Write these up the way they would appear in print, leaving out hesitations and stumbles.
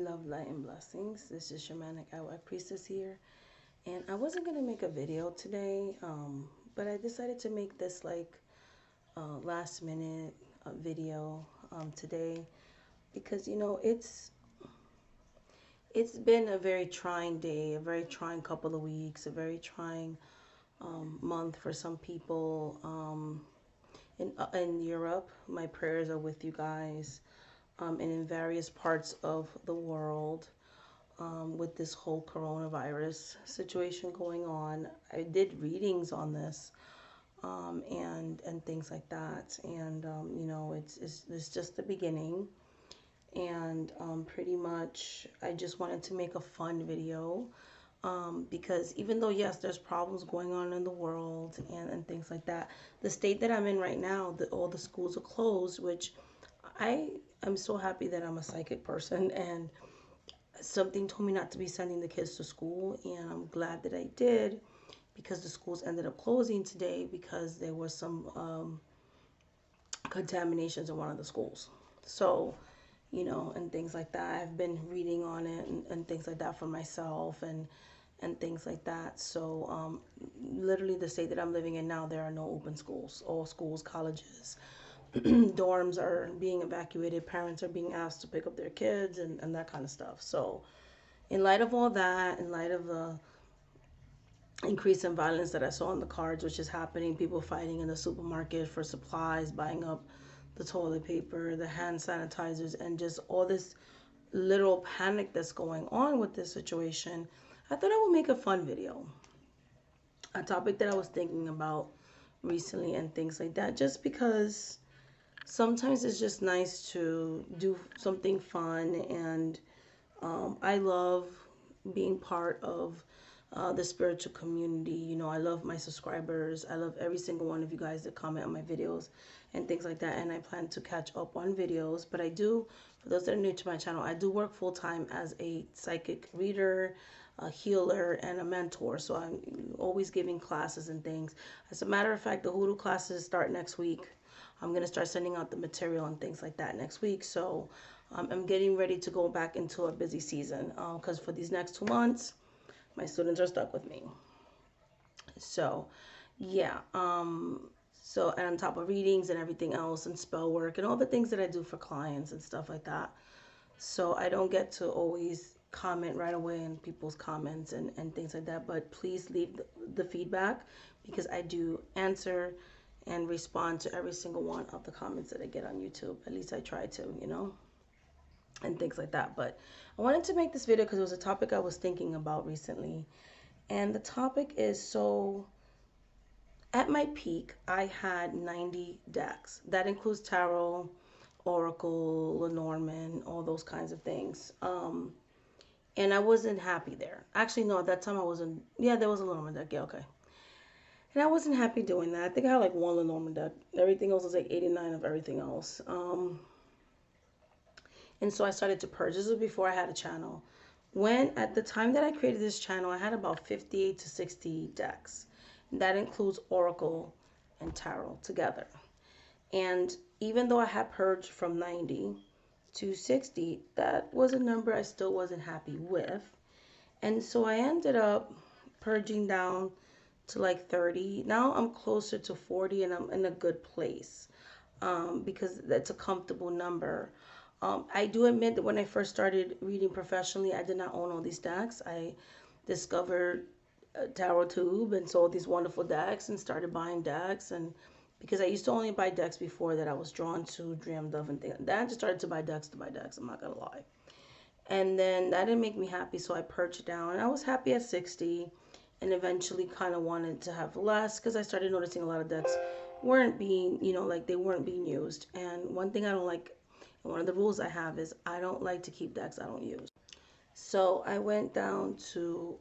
Love, light, and blessings. This is Shamanic White Priestess here, and I wasn't gonna make a video today, but I decided to make this like last minute video today because it's been a very trying day, a very trying couple of weeks, a very trying month for some people in Europe. My prayers are with you guys, and in various parts of the world. With this whole coronavirus situation going on. I did readings on this and things like that, and it's just the beginning. And pretty much, I just wanted to make a fun video because even though yes, there's problems going on in the world and things like that, the state that I'm in right now, all the schools are closed, which I am so happy that I'm a psychic person and something told me not to be sending the kids to school, and I'm glad that I did because the schools ended up closing today because there was some contaminations in one of the schools. So, and things like that. I've been reading on it and things like that for myself and things like that. So, literally, the state that I'm living in now, there are no open schools. All schools, colleges, dorms are being evacuated. Parents are being asked to pick up their kids and that kind of stuff. So, in light of all that, in light of the increase in violence that I saw in the cards, which is happening, people fighting in the supermarket for supplies, buying up the toilet paper, the hand sanitizers, and just all this little panic that's going on with this situation, I thought I would make a fun video. A topic that I was thinking about recently and things like that, just because sometimes it's just nice to do something fun. And I love being part of the spiritual community. I love my subscribers. I love every single one of you guys that comment on my videos and things like that. And I plan to catch up on videos. But I do, for those that are new to my channel, I do work full time as a psychic reader, a healer, and a mentor. So I'm always giving classes and things. As a matter of fact, the hoodoo classes start next week. I'm going to start sending out the material and things like that next week. So I'm getting ready to go back into a busy season because for these next 2 months, my students are stuck with me. So, yeah. So, and on top of readings and everything else and spell work and all the things that I do for clients and stuff like that. So I don't get to always comment right away in people's comments and things like that. But please leave the feedback because I do answer and respond to every single one of the comments that I get on YouTube. At least I try to, and things like that. But I wanted to make this video because it was a topic I was thinking about recently. And the topic is, so at my peak, I had 90 decks. That includes tarot, oracle, Lenormand, all those kinds of things. And I wasn't happy there. Actually, no, at that time I wasn't. Yeah, there was a Lenormand deck. Yeah, okay. And I wasn't happy doing that. I think I had like one Lenormand deck. Everything else was like 89 of everything else. And so I started to purge. This was before I had a channel. When, at the time that I created this channel, I had about 58 to 60 decks. And that includes Oracle and Tarot together. And even though I had purged from 90 to 60, that was a number I still wasn't happy with. And so I ended up purging down to like 30. Now I'm closer to 40 and I'm in a good place because that's a comfortable number. I do admit that when I first started reading professionally, I did not own all these decks. I discovered Tarot Tube and sold these wonderful decks and started buying decks. And because I used to only buy decks before that, I was drawn to, dreamed of, and things like that. I just started to buy decks, I'm not going to lie. And then that didn't make me happy, so I purged down. And I was happy at 60 and eventually kind of wanted to have less because I started noticing a lot of decks weren't being, like they weren't being used. And one thing I don't like, one of the rules I have is I don't like to keep decks I don't use. So I went down to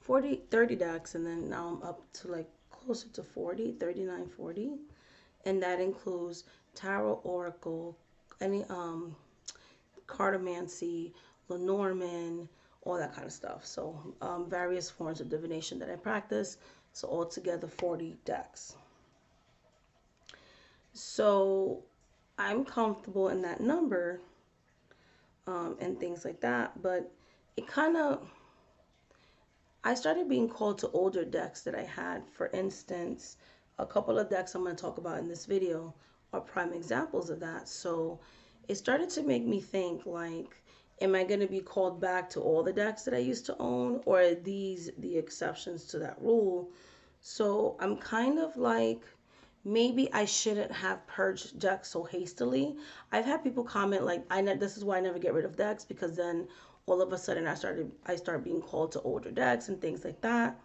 30 decks, and then now I'm up to like closer to 40, 39, 40. And that includes Tarot, Oracle, any cartomancy, Lenormand, all that kind of stuff. So various forms of divination that I practice. So altogether 40 decks. So I'm comfortable in that number, and things like that. But it kind of, I started being called to older decks that I had. For instance, a couple of decks I'm going to talk about in this video are prime examples of that. So it started to make me think, like, am I going to be called back to all the decks that I used to own, or are these the exceptions to that rule? So I'm kind of like, maybe I shouldn't have purged decks so hastily. I've had people comment like, this is why I never get rid of decks, because then all of a sudden I start being called to older decks and things like that.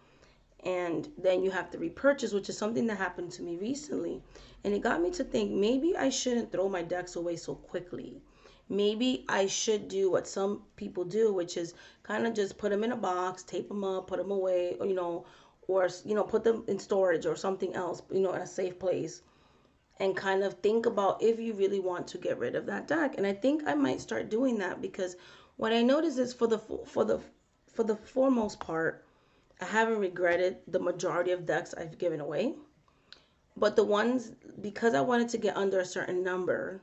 And then you have to repurchase, which is something that happened to me recently. And it got me to think, maybe I shouldn't throw my decks away so quickly. Maybe I should do what some people do, which is kind of just put them in a box, tape them up, put them away, or put them in storage or something else, in a safe place, and kind of think about if you really want to get rid of that deck. And I think I might start doing that, because what I noticed is, for the foremost part, I haven't regretted the majority of decks I've given away. But the ones, because I wanted to get under a certain number,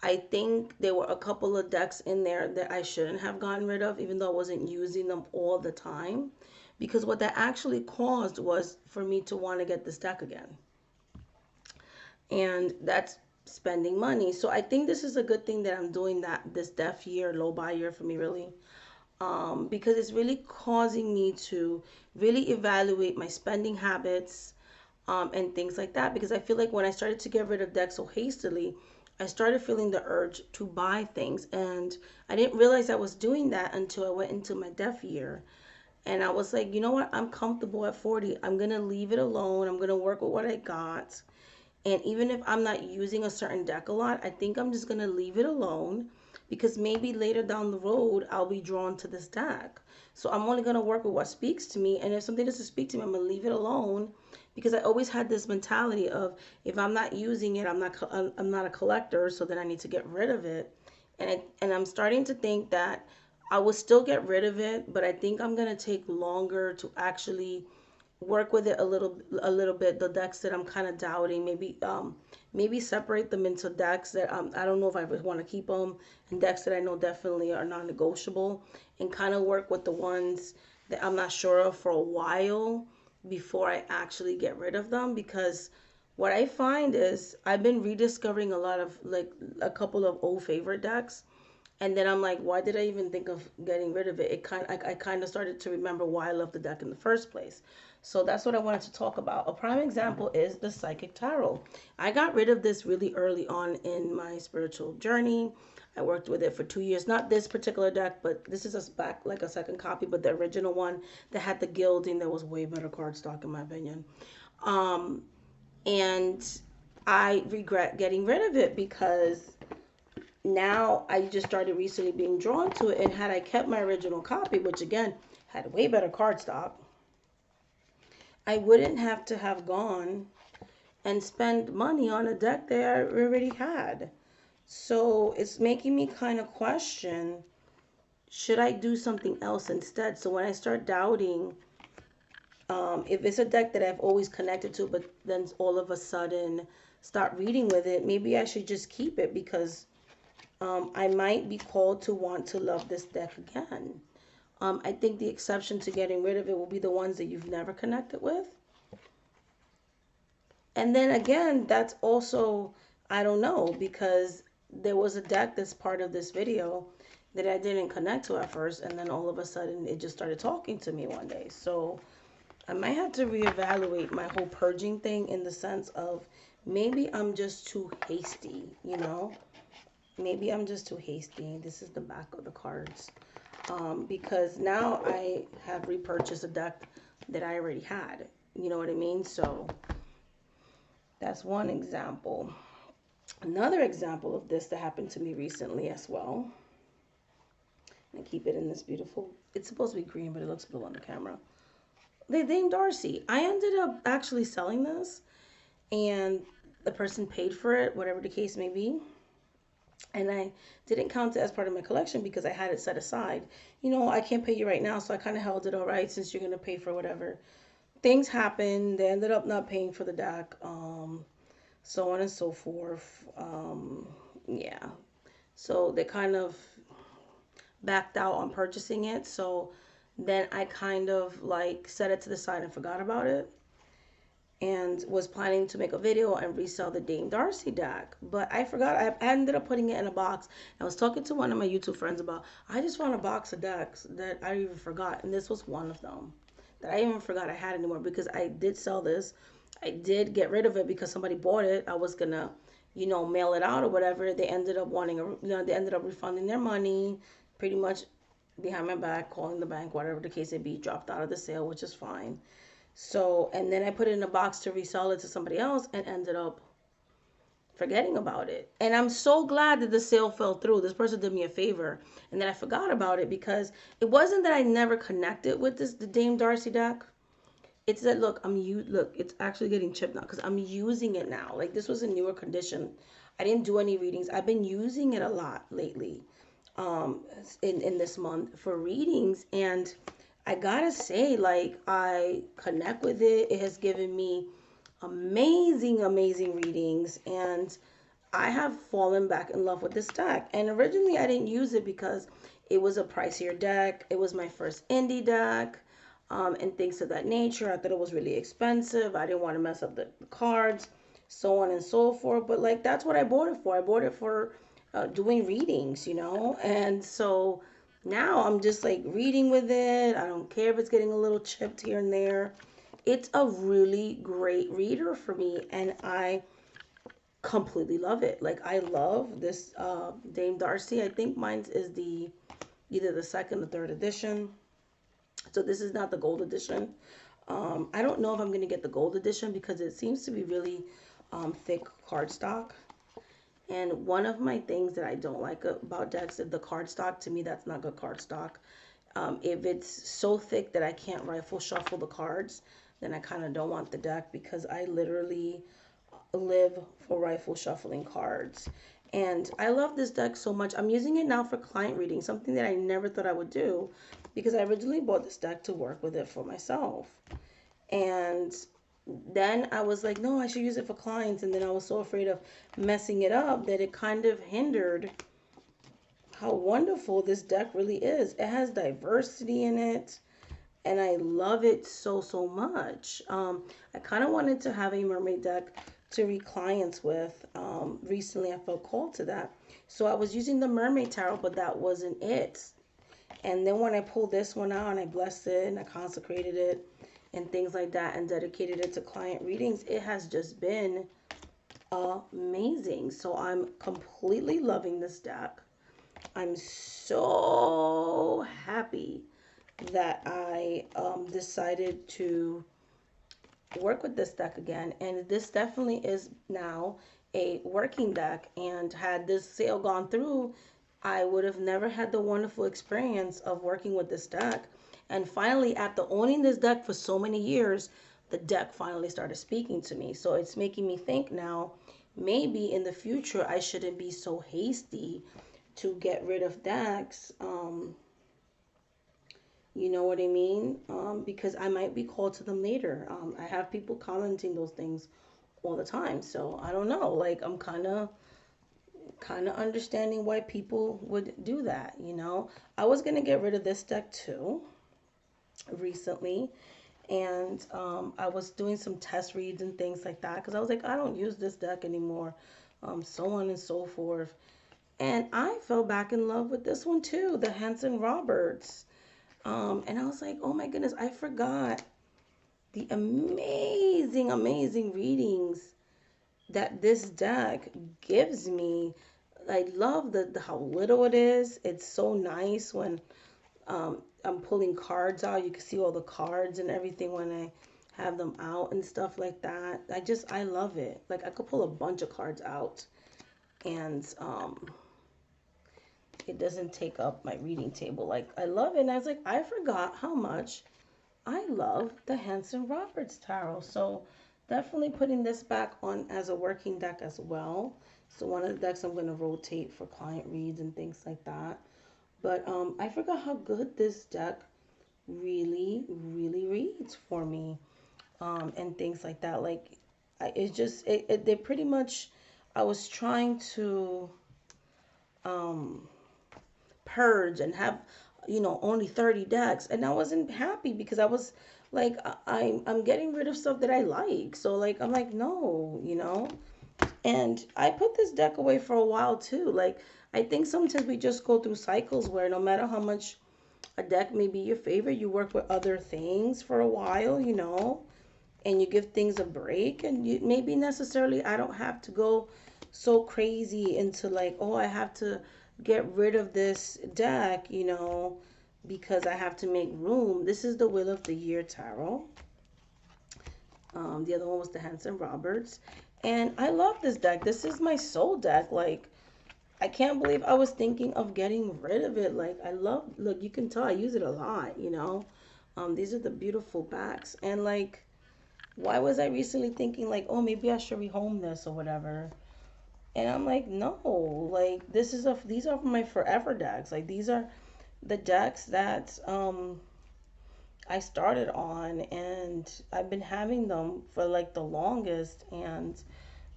I think there were a couple of decks in there that I shouldn't have gotten rid of, even though I wasn't using them all the time. Because what that actually caused was for me to want to get this deck again. And that's spending money. So I think this is a good thing that I'm doing that this deaf year, low buy year for me, really. Because it's really causing me to really evaluate my spending habits, and things like that. Because I feel like when I started to get rid of decks so hastily, I started feeling the urge to buy things. And I didn't realize I was doing that until I went into my deaf year. And I was like, you know what? I'm comfortable at 40. I'm going to leave it alone. I'm going to work with what I got. And even if I'm not using a certain deck a lot, I think I'm just going to leave it alone, because maybe later down the road, I'll be drawn to this deck. So I'm only going to work with what speaks to me. And if something doesn't speak to me, I'm going to leave it alone, because I always had this mentality of, if I'm not using it, I'm not a collector, so then I need to get rid of it. And I'm starting to think that I will still get rid of it, but I think I'm going to take longer to actually work with it a little bit. The decks that I'm kind of doubting, maybe separate them into decks that I don't know if I would want to keep them, and decks that I know definitely are non-negotiable, and kind of work with the ones that I'm not sure of for a while before I actually get rid of them. Because what I find is, I've been rediscovering a lot of, like, a couple of old favorite decks, and then I'm like, why did I even think of getting rid of it? I kind of started to remember why I love the deck in the first place. So that's what I wanted to talk about. A prime example is the Psychic Tarot. I got rid of this really early on in my spiritual journey. I worked with it for 2 years. Not this particular deck, but this is back like a second copy, but the original one that had the gilding, that was way better cardstock in my opinion. Um, and I regret getting rid of it, because now I just started recently being drawn to it. And had I kept my original copy, which again had way better cardstock, I wouldn't have to have gone and spend money on a deck that I already had. So it's making me kind of question, should I do something else instead? So when I start doubting, if it's a deck that I've always connected to, but then all of a sudden start reading with it, maybe I should just keep it, because I might be called to want to love this deck again. I think the exception to getting rid of it will be the ones that you've never connected with. And then again, that's also, I don't know, because there was a deck that's part of this video that I didn't connect to at first, and then all of a sudden it just started talking to me one day. So I might have to reevaluate my whole purging thing, in the sense of, maybe I'm just too hasty. Maybe I'm just too hasty. This is the back of the cards. Because now I have repurchased a deck that I already had. You know what I mean? So that's one example. Another example of this that happened to me recently as well. And keep it in this beautiful, it's supposed to be green, but it looks blue on the camera. The Dame Darcy. I ended up actually selling this, and the person paid for it, whatever the case may be. And I didn't count it as part of my collection, because I had it set aside. I can't pay you right now, so I kind of held it, all right, since you're going to pay for whatever. Things happened. They ended up not paying for the deck, so on and so forth. Yeah. So they kind of backed out on purchasing it. So then I kind of like set it to the side and forgot about it, and was planning to make a video and resell the Dame Darcy deck. But I forgot. I ended up putting it in a box. I was talking to one of my YouTube friends about, I just found a box of decks that I even forgot. And this was one of them that I even forgot I had anymore, because I did sell this. I did get rid of it because somebody bought it. I was going to, mail it out or whatever. They ended up they ended up refunding their money pretty much behind my back, calling the bank, whatever the case may be, dropped out of the sale, which is fine. So, and then I put it in a box to resell it to somebody else and ended up forgetting about it. And I'm so glad that the sale fell through. This person did me a favor and that I forgot about it, because it wasn't that I never connected with the Dame Darcy deck. It's that, look, look, it's actually getting chipped now because I'm using it now. Like, this was a newer condition. I didn't do any readings. I've been using it a lot lately, um, in this month for readings. And I gotta say, like, I connect with it. It has given me amazing, amazing readings. And I have fallen back in love with this deck. And originally I didn't use it because it was a pricier deck. It was my first indie deck, and things of that nature. I thought it was really expensive. I didn't want to mess up the cards, so on and so forth. But like, that's what I bought it for. I bought it for doing readings, And so now I'm just like reading with it. I don't care if it's getting a little chipped here and there. It's a really great reader for me, and I completely love it. Like, I love this Dame Darcy. I think mine is either the second or third edition. So this is not the gold edition. I don't know if I'm going to get the gold edition because it seems to be really thick cardstock. And one of my things that I don't like about decks is the cardstock. To me, that's not good cardstock. If it's so thick that I can't rifle shuffle the cards, then I kind of don't want the deck, because I literally live for rifle shuffling cards. And I love this deck so much. I'm using it now for client reading, something that I never thought I would do, because I originally bought this deck to work with it for myself. And then I was like, no, I should use it for clients. And then I was so afraid of messing it up that it kind of hindered how wonderful this deck really is. It has diversity in it, and I love it so, so much. I kind of wanted to have a mermaid deck to read clients with. Recently, I felt called to that. So I was using the Mermaid Tarot, but that wasn't it. And then when I pulled this one out and I blessed it and I consecrated it and things like that and dedicated it to client readings, it has just been amazing. So I'm completely loving this deck. I'm so happy that I decided to work with this deck again. And this definitely is now a working deck. And had this sale gone through, I would have never had the wonderful experience of working with this deck. And finally, after owning this deck for so many years, the deck finally started speaking to me. So it's making me think now, maybe in the future, I shouldn't be so hasty to get rid of decks. You know what I mean? Because I might be called to them later. I have people commenting those things all the time. So I don't know. Like, I'm kind of understanding why people would do that. I was gonna get rid of this deck too recently, and I was doing some test reads and things like that because I was like, I don't use this deck anymore, so on and so forth. And I fell back in love with this one too, the Hanson Roberts. And I was like, oh my goodness, I forgot the amazing, amazing readings that this deck gives me. I love how little it is. It's so nice when I'm pulling cards out. You can see all the cards and everything when I have them out and stuff like that. I love it. Like, I could pull a bunch of cards out, and it doesn't take up my reading table. Like, I love it. And I was like, I forgot how much I love the Hanson Roberts Tarot. So definitely putting this back on as a working deck as well. So one of the decks I'm going to rotate for client reads and things like that. But I forgot how good this deck really, really reads for me, and things like that. Like, they pretty much, I was trying to purge and have, only 30 decks. And I wasn't happy because I was like, I'm getting rid of stuff that I like. So like, I'm like, no, And I put this deck away for a while too. Like, I think sometimes we just go through cycles where no matter how much a deck may be your favorite, you work with other things for a while, and you give things a break. And you maybe necessarily, I don't have to go so crazy into like, oh, I have to get rid of this deck, because I have to make room. This is the Wheel of the Year Tarot. The other one was the Hanson Roberts. And I love this deck. This is my soul deck. Like, I can't believe I was thinking of getting rid of it. Like, I love, look, you can tell I use it a lot. These are the beautiful backs. And like, why was I recently thinking like, oh, maybe I should rehome this or whatever? And I'm like, no, like these are my forever decks. Like, these are the decks that I started on, and I've been having them for like the longest, and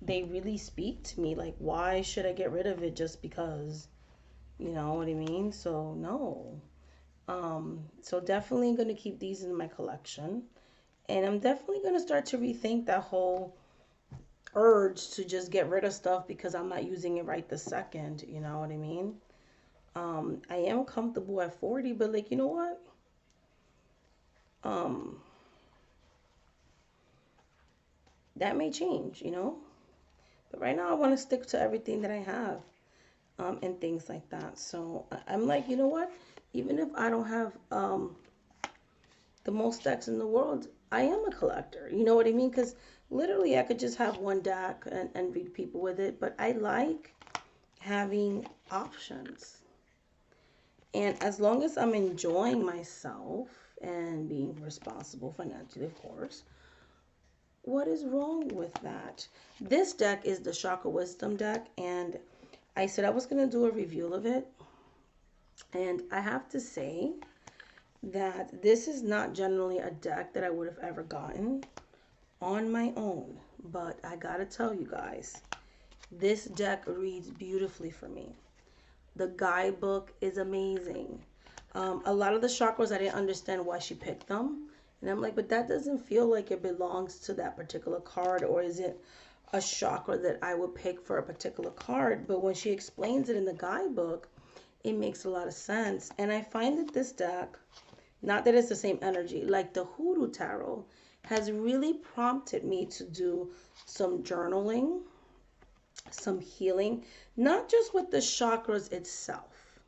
they really speak to me. Like, why should I get rid of it just because? You know what I mean? So no. So definitely gonna keep these in my collection. And I'm definitely gonna start to rethink that whole urge to just get rid of stuff because I'm not using it right this second. You know what I mean? I am comfortable at 40, but like, you know what? Um, that may change. But right now, I want to stick to everything that I have, and things like that. So I'm like, you know what? Even if I don't have the most decks in the world, I am a collector. You know what I mean? Because literally, I could just have one deck and read people with it. But I like having options. And as long as I'm enjoying myself and being responsible financially, of course, what is wrong with that? This deck is the Chakra Wisdom deck, and I said I was going to do a review of it. And I have to say that this is not generally a deck that I would have ever gotten on my own. But I got to tell you guys, this deck reads beautifully for me. The guidebook is amazing. A lot of the chakras, I didn't understand why she picked them. And I'm like, but that doesn't feel like it belongs to that particular card, or is it a chakra that I would pick for a particular card? But when she explains it in the guidebook, it makes a lot of sense. And I find that this deck, not that it's the same energy, like the Hoodoo Tarot, has really prompted me to do some journaling, some healing, not just with the chakras itself,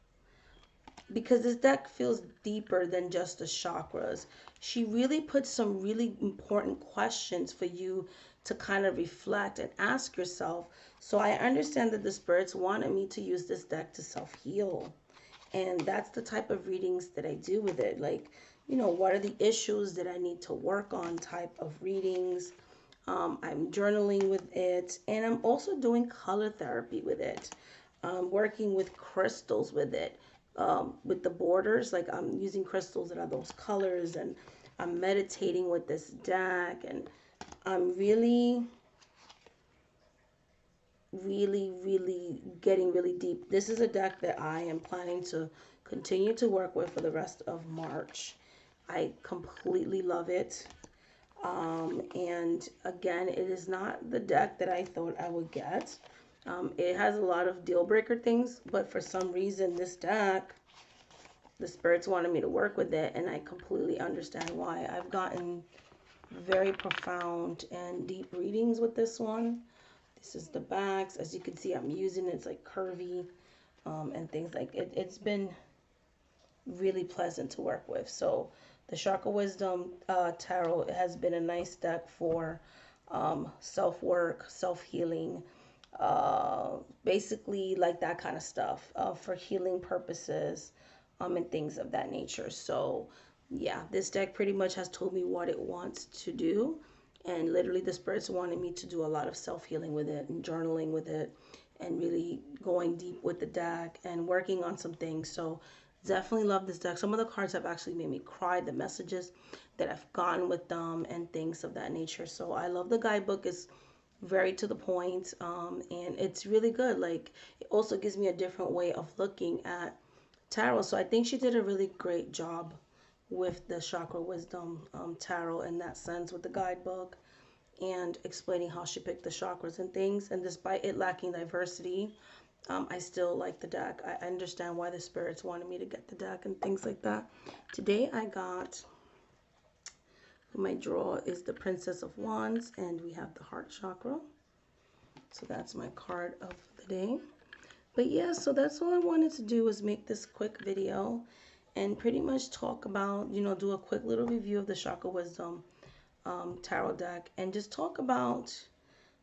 because this deck feels deeper than just the chakras. She really puts some really important questions for you to kind of reflect and ask yourself. So I understand that the spirits wanted me to use this deck to self-heal. And that's the type of readings that I do with it. Like, what are the issues that I need to work on type of readings. I'm journaling with it, and I'm also doing color therapy with it. Working with crystals with it, with the borders. Like, I'm using crystals that are those colors, and I'm meditating with this deck, and I'm really, really, really getting really deep. This is a deck that I am planning to continue to work with for the rest of March. I completely love it. And again, it is not the deck that I thought I would get. It has a lot of deal breaker things, but for some reason, this deck, the spirits wanted me to work with it, and I completely understand why. I've gotten very profound and deep readings with this one. This is the backs. As you can see, I'm using it. It's like curvy, and things like it. It's been really pleasant to work with. So the Chakra Wisdom Tarot has been a nice deck for self-work, self-healing, basically like that kind of stuff, for healing purposes, and things of that nature. So yeah, this deck pretty much has told me what it wants to do. And literally the spirits wanted me to do a lot of self-healing with it and journaling with it and really going deep with the deck and working on some things. So definitely love this deck. Some of the cards have actually made me cry, the messages that I've gotten with them and things of that nature. So I love the guidebook. It's very to the point, and it's really good. Like, it also gives me a different way of looking at tarot. So I think she did a really great job with the chakra wisdom tarot in that sense with the guidebook and explaining how she picked the chakras and things. And despite it lacking diversity, I still like the deck. I understand why the spirits wanted me to get the deck and things like that. Today I got, my draw is the Princess of Wands, and we have the heart chakra. So that's my card of the day. But yeah, so that's all I wanted to do, was make this quick video and pretty much talk about, do a quick little review of the Chakra Wisdom tarot deck, and just talk about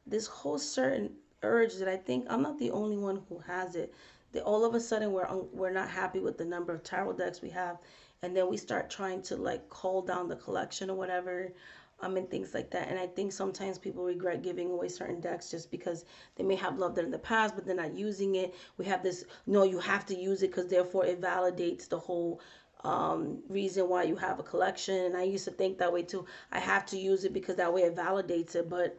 this whole certain urge that I think I'm not the only one who has it. That all of a sudden we're not happy with the number of tarot decks we have, and then we start trying to like call down the collection or whatever, and things like that. And I think sometimes people regret giving away certain decks just because they may have loved it in the past, but they're not using it. We have this, no, you have to use it because therefore it validates the whole reason why you have a collection. And I used to think that way too. I have to use it because that way it validates it, but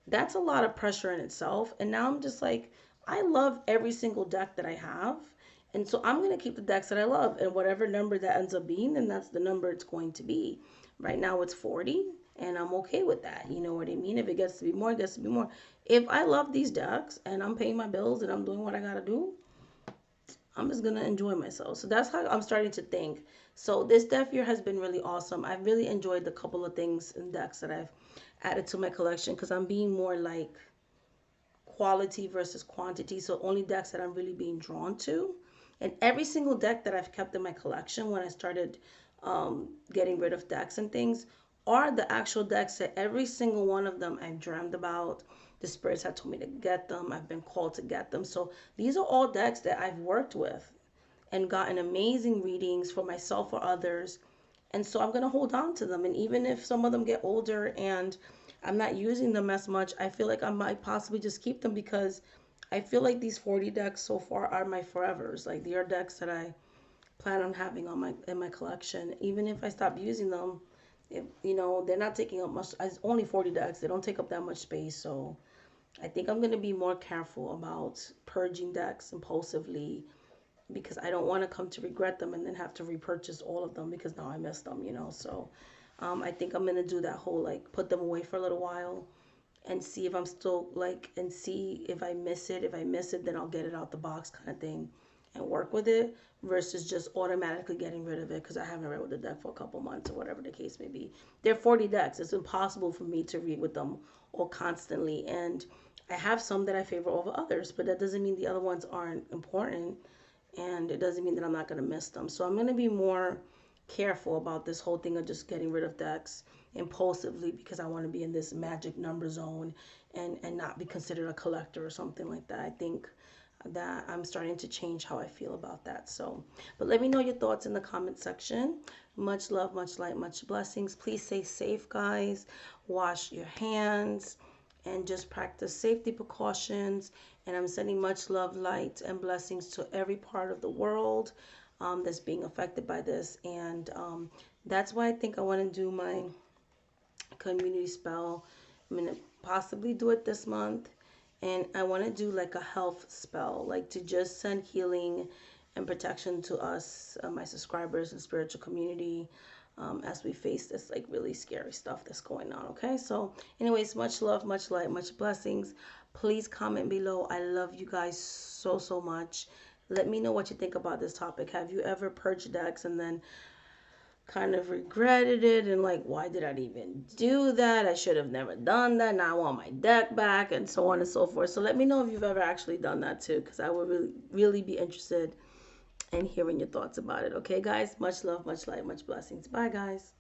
that's a lot of pressure in itself. And now I'm just like, I love every single deck that I have. And so I'm going to keep the decks that I love. And whatever number that ends up being, then that's the number it's going to be. Right now it's 40. And I'm okay with that. You know what I mean? If it gets to be more, it gets to be more. If I love these decks and I'm paying my bills and I'm doing what I got to do, I'm just going to enjoy myself. So that's how I'm starting to think. So this deck year has been really awesome. I've really enjoyed the couple of things and decks that I've added to my collection because I'm being more like quality versus quantity. So only decks that I'm really being drawn to. And every single deck that I've kept in my collection when I started getting rid of decks and things are the actual decks that every single one of them I've dreamed about. The spirits have told me to get them. I've been called to get them. So these are all decks that I've worked with and gotten amazing readings for myself or others. And so I'm going to hold on to them. And even if some of them get older and I'm not using them as much, I feel like I might possibly just keep them because I feel like these 40 decks so far are my forevers. Like they are decks that I plan on having on in my collection. Even if I stop using them, they're not taking up much. It's only 40 decks. They don't take up that much space. So I think I'm going to be more careful about purging decks impulsively because I don't want to come to regret them and then have to repurchase all of them because now I missed them, So I think I'm going to do that whole, like, put them away for a little while and see if I'm still, like, and see if I miss it. If I miss it, then I'll get it out the box kind of thing and work with it versus just automatically getting rid of it because I haven't read with the deck for a couple months or whatever the case may be. There are 40 decks. It's impossible for me to read with them all constantly. And I have some that I favor over others, but that doesn't mean the other ones aren't important. And it doesn't mean that I'm not going to miss them. So I'm going to be more careful about this whole thing of just getting rid of decks impulsively because I want to be in this magic number zone and not be considered a collector or something like that. I think that I'm starting to change how I feel about that. So, but let me know your thoughts in the comment section. Much love, much light, much blessings. Please stay safe, guys. Wash your hands and just practice safety precautions. And I'm sending much love, light, and blessings to every part of the world that's being affected by this. And that's why I think I want to do my community spell. I'm going to possibly do it this month. And I want to do like a health spell, like to just send healing and protection to us, my subscribers and spiritual community, as we face this like really scary stuff that's going on. Okay, so anyways, much love, much light, much blessings. Please comment below. I love you guys so, so much. Let me know what you think about this topic. Have you ever purged decks and then kind of regretted it and like, why did I even do that? I should have never done that. Now I want my deck back and so on and so forth. So let me know if you've ever actually done that too, because I would really, really be interested in hearing your thoughts about it. Okay, guys? Much love, much light, much blessings. Bye, guys.